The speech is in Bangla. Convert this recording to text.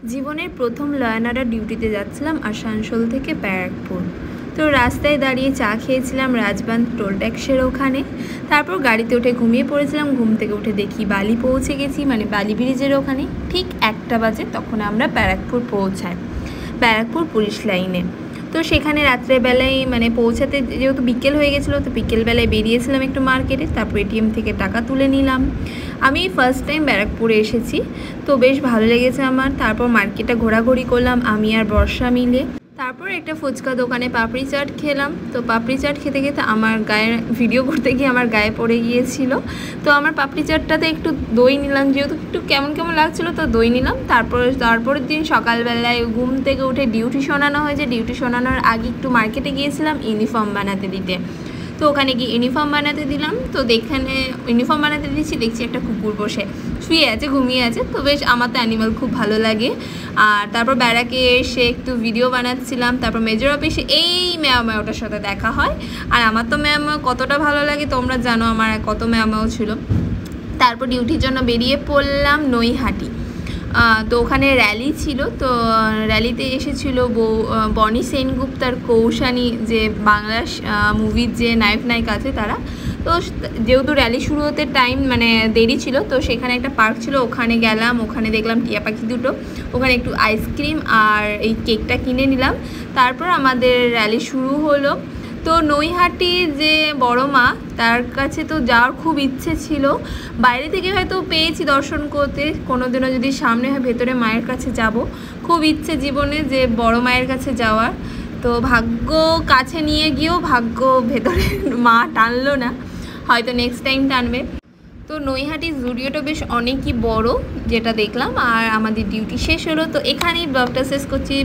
জীবনের প্রথম লয়নারা ডিউটিতে যাচ্ছিলাম আসানসোল থেকে ব্যারাকপুর। তো রাস্তায় দাঁড়িয়ে চা খেয়েছিলাম রাজবাঁধ টোল ট্যাক্সের ওখানে। তারপর গাড়িতে উঠে ঘুমিয়ে পড়েছিলাম। ঘুম থেকে উঠে দেখি বালি পৌঁছে গেছি, মানে বালি ব্রিজের ওখানে। ঠিক 1টা বাজে তখন আমরা ব্যারাকপুর পৌঁছাই, ব্যারাকপুর পুলিশ লাইনে। তো সেখানে রাত্রেবেলায় মানে পৌঁছাতে যেহেতু বিকেল হয়ে গেছিলো, তো বিকেলবেলায় বেরিয়েছিলাম একটু মার্কেটে। তারপর এটিএম থেকে টাকা তুলে নিলাম। আমি ফার্স্ট টাইম ব্যারাকপুরে এসেছি, তো বেশ ভালো লেগেছে আমার। তারপর মার্কেটে ঘোরাঘুরি করলাম আমি আর বর্ষা মিলে। তারপর একটা ফুচকা দোকানে পাপড়ি চাট খেলাম। তো পাপড়ি চাট খেতে খেতে আমার গায়ে ভিডিও করতে গিয়ে আমার গায়ে পড়ে গিয়েছিল। তো আমার পাপড়ি চাটটাতে একটু দই নিলাম, যেহেতু একটু কেমন কেমন লাগছিলো, তো দই নিলাম। তারপরের দিন সকালবেলায় ঘুম থেকে উঠে ডিউটি শোনানো হয়েছে। ডিউটি শোনানোর আগে একটু মার্কেটে গিয়েছিলাম ইউনিফর্ম বানাতে দিতে। তো ওখানে গিয়ে ইউনিফর্ম বানাতে দিলাম। তো এখানে ইউনিফর্ম বানাতে দিচ্ছি, দেখছি একটা কুকুর বসে শুয়ে আছে, ঘুমিয়ে আছে। তো বেশ আমার তো অ্যানিমাল খুব ভালো লাগে। আর তারপর ব্যারাকে এসে একটু ভিডিও বানাচ্ছিলাম। তারপর মেজর অফিসে এই ম্যাওটার সাথে দেখা হয়। আর আমার তো ম্যাও কতটা ভালো লাগে তোমরা জানো, আমার কত ম্যাও ছিল। তারপর ডিউটির জন্য বেরিয়ে পড়লাম নৈহাটি। তো ওখানে র্যালি ছিল। তো র্যালিতে এসেছিল বনি সেনগুপ্তার কৌশানী, যে বাংলা মুভির যে নায়ক নায়িকা আছে তারা। তো যেহেতু র্যালি শুরু হতে টাইম মানে দেরি ছিল, তো সেখানে একটা পার্ক ছিল, ওখানে গেলাম। ওখানে দেখলাম টিয়া পাখি দুটো, ওখানে একটু আইসক্রিম আর এই কেকটা কিনে নিলাম। তারপর আমাদের র্যালি শুরু হলো। তো নৈহাটির যে বড় মা, তার কাছে তো যাওয়ার খুব ইচ্ছে ছিল। বাইরে থেকে হয়তো পেয়েছি দর্শন করতে, কোনোদিনও যদি সামনে হয় ভেতরে মায়ের কাছে যাব। খুব ইচ্ছে জীবনে যে বড় মায়ের কাছে যাওয়ার। তো ভাগ্য কাছে নিয়ে গিয়েও ভাগ্য ভেতরে মা টানলো না, হয়তো নেক্সট টাইম টানবে। তো নৈহাটির জুডিওটা বেশ অনেকই বড়, যেটা দেখলাম। আর আমাদের ডিউটি শেষ হলো, তো এখানেই ব্লগটা শেষ করছি।